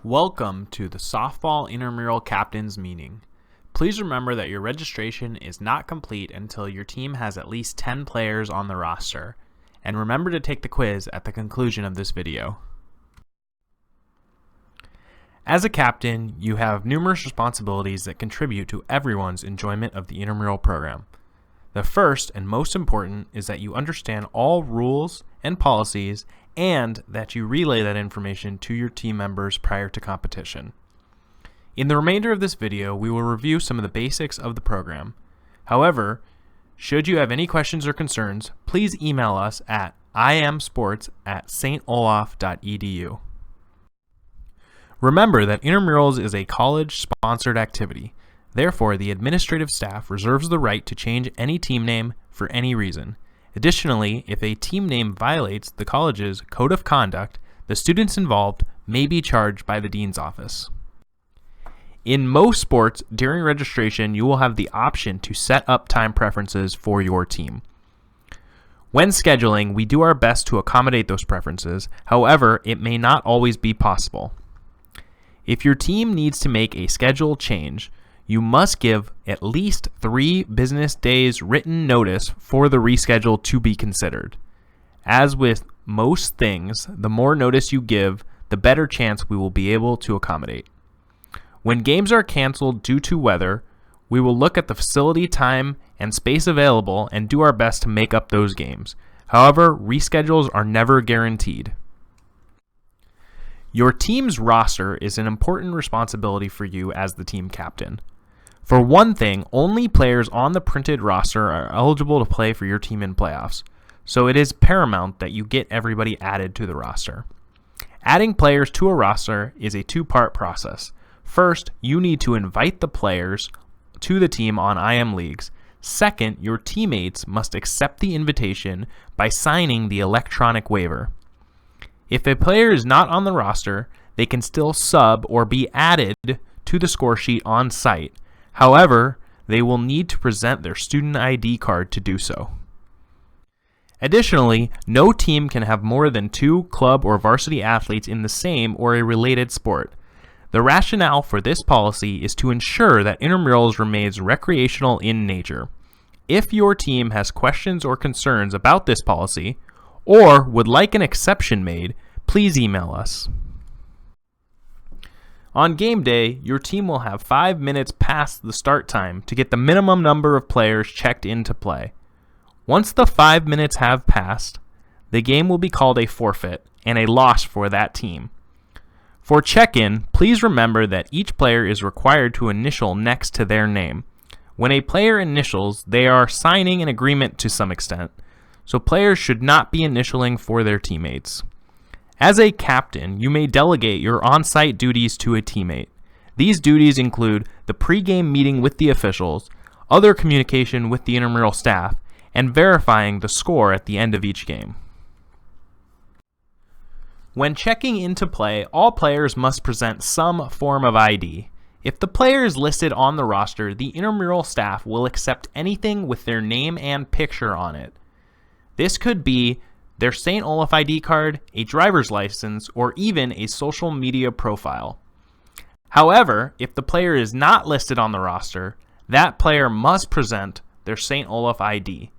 Welcome to the Softball Intramural Captains Meeting. Please remember that your registration is not complete until your team has at least 10 players on the roster, and remember to take the quiz at the conclusion of this video. As a captain, you have numerous responsibilities that contribute to everyone's enjoyment of the intramural program. The first and most important is that you understand all rules and policies and that you relay that information to your team members prior to competition. In the remainder of this video, we will review some of the basics of the program. However, should you have any questions or concerns, please email us at imsports@stolaf.edu. Remember that intramurals is a college-sponsored activity. Therefore, the administrative staff reserves the right to change any team name for any reason. Additionally, if a team name violates the college's code of conduct, the students involved may be charged by the dean's office. In most sports, during registration, you will have the option to set up time preferences for your team. When scheduling, we do our best to accommodate those preferences. However, it may not always be possible. If your team needs to make a schedule change, you must give at least 3 business days written notice for the reschedule to be considered. As with most things, the more notice you give, the better chance we will be able to accommodate. When games are canceled due to weather, we will look at the facility time and space available and do our best to make up those games. However, reschedules are never guaranteed. Your team's roster is an important responsibility for you as the team captain. For one thing, only players on the printed roster are eligible to play for your team in playoffs, so it is paramount that you get everybody added to the roster. Adding players to a roster is a 2-part process. First, you need to invite the players to the team on IM Leagues. Second, your teammates must accept the invitation by signing the electronic waiver. If a player is not on the roster, they can still sub or be added to the score sheet on site. However, they will need to present their student ID card to do so. Additionally, no team can have more than 2 club or varsity athletes in the same or a related sport. The rationale for this policy is to ensure that intramurals remains recreational in nature. If your team has questions or concerns about this policy, or would like an exception made, please email us. On game day, your team will have 5 minutes past the start time to get the minimum number of players checked into play. Once the 5 minutes have passed, the game will be called a forfeit and a loss for that team. For check-in, please remember that each player is required to initial next to their name. When a player initials, they are signing an agreement to some extent, so players should not be initialing for their teammates. As a captain, you may delegate your on-site duties to a teammate. These duties include the pre-game meeting with the officials, other communication with the intramural staff, and verifying the score at the end of each game. When checking into play, all players must present some form of ID. If the player is listed on the roster, the intramural staff will accept anything with their name and picture on it. This could be their St. Olaf ID card, a driver's license, or even a social media profile. However, if the player is not listed on the roster, that player must present their St. Olaf ID.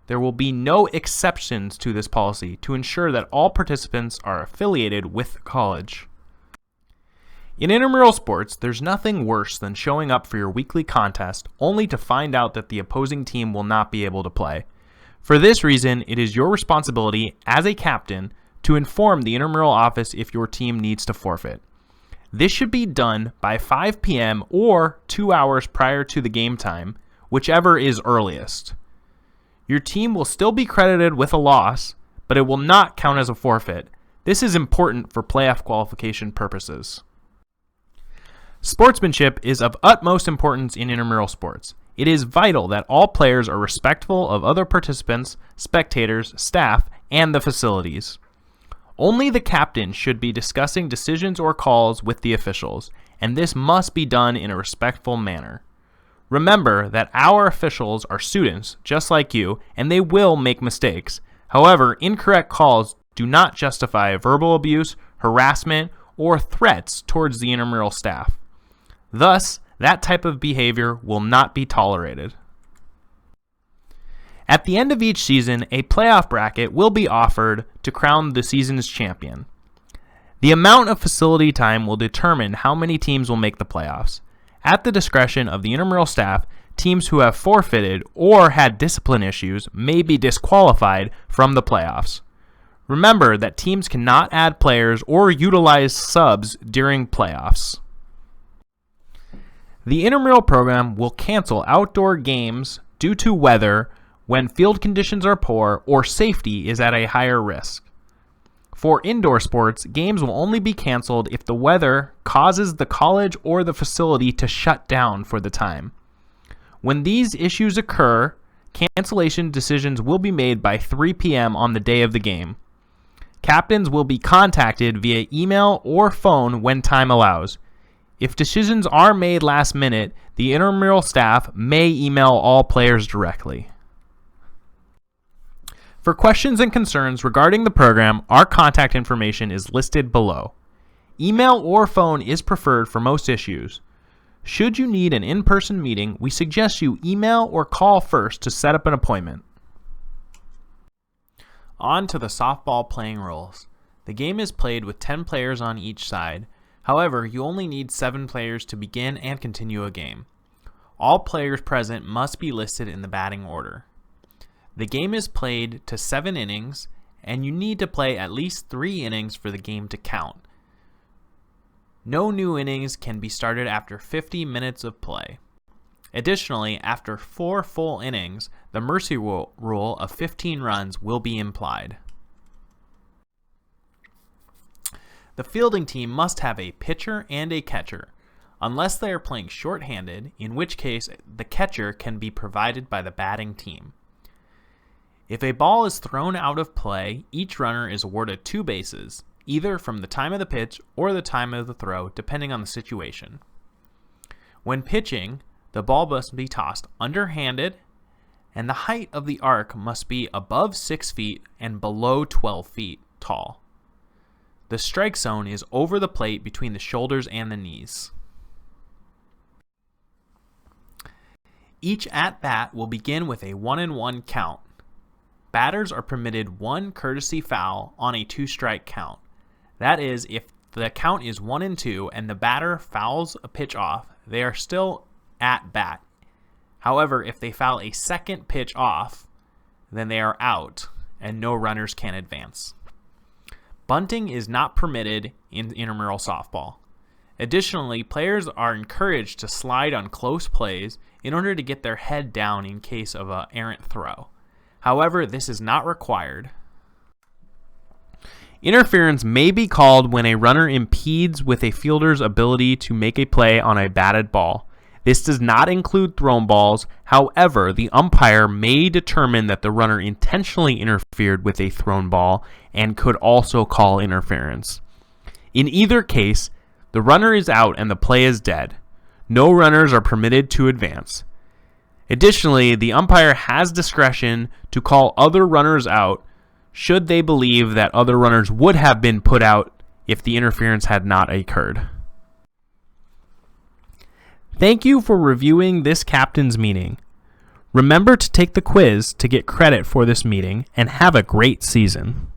There will be no exceptions to this policy to ensure that all participants are affiliated with the college. In intramural sports, there's nothing worse than showing up for your weekly contest only to find out that the opposing team will not be able to play. For this reason, it is your responsibility as a captain to inform the intramural office if your team needs to forfeit. This should be done by 5 p.m. or 2 hours prior to the game time, whichever is earliest. Your team will still be credited with a loss, but it will not count as a forfeit. This is important for playoff qualification purposes. Sportsmanship is of utmost importance in intramural sports. It is vital that all players are respectful of other participants, spectators, staff, and the facilities. Only the captain should be discussing decisions or calls with the officials, and this must be done in a respectful manner. Remember that our officials are students just like you, and they will make mistakes. However, incorrect calls do not justify verbal abuse, harassment, or threats towards the intramural staff. Thus, that type of behavior will not be tolerated. At the end of each season, a playoff bracket will be offered to crown the season's champion. The amount of facility time will determine how many teams will make the playoffs. At the discretion of the intramural staff, teams who have forfeited or had discipline issues may be disqualified from the playoffs. Remember that teams cannot add players or utilize subs during playoffs. The intramural program will cancel outdoor games due to weather when field conditions are poor or safety is at a higher risk. For indoor sports, games will only be canceled if the weather causes the college or the facility to shut down for the time. When these issues occur, cancellation decisions will be made by 3 p.m. on the day of the game. Captains will be contacted via email or phone when time allows. If decisions are made last minute, the intramural staff may email all players directly. For questions and concerns regarding the program, our contact information is listed below. Email or phone is preferred for most issues. Should you need an in-person meeting, we suggest you email or call first to set up an appointment. On to the softball playing rules. The game is played with 10 players on each side. However, you only need 7 players to begin and continue a game. All players present must be listed in the batting order. The game is played to 7 innings, and you need to play at least 3 innings for the game to count. No new innings can be started after 50 minutes of play. Additionally, after 4 full innings, the mercy rule of 15 runs will be implied. The fielding team must have a pitcher and a catcher, unless they are playing shorthanded, in which case the catcher can be provided by the batting team. If a ball is thrown out of play, each runner is awarded 2 bases, either from the time of the pitch or the time of the throw, depending on the situation. When pitching, the ball must be tossed underhanded, and the height of the arc must be above 6 feet and below 12 feet tall. The strike zone is over the plate between the shoulders and the knees. Each at-bat will begin with a 1-1 count. Batters are permitted 1 courtesy foul on a 2-strike count. That is, if the count is 1-2 and the batter fouls a pitch off, they are still at bat. However, if they foul a second pitch off, then they are out and no runners can advance. Bunting is not permitted in intramural softball. Additionally, players are encouraged to slide on close plays in order to get their head down in case of an errant throw. However, this is not required. Interference may be called when a runner impedes with a fielder's ability to make a play on a batted ball. This does not include thrown balls. However, the umpire may determine that the runner intentionally interfered with a thrown ball and could also call interference. In either case, the runner is out and the play is dead. No runners are permitted to advance. Additionally, the umpire has discretion to call other runners out should they believe that other runners would have been put out if the interference had not occurred. Thank you for reviewing this captain's meeting. Remember to take the quiz to get credit for this meeting, and have a great season.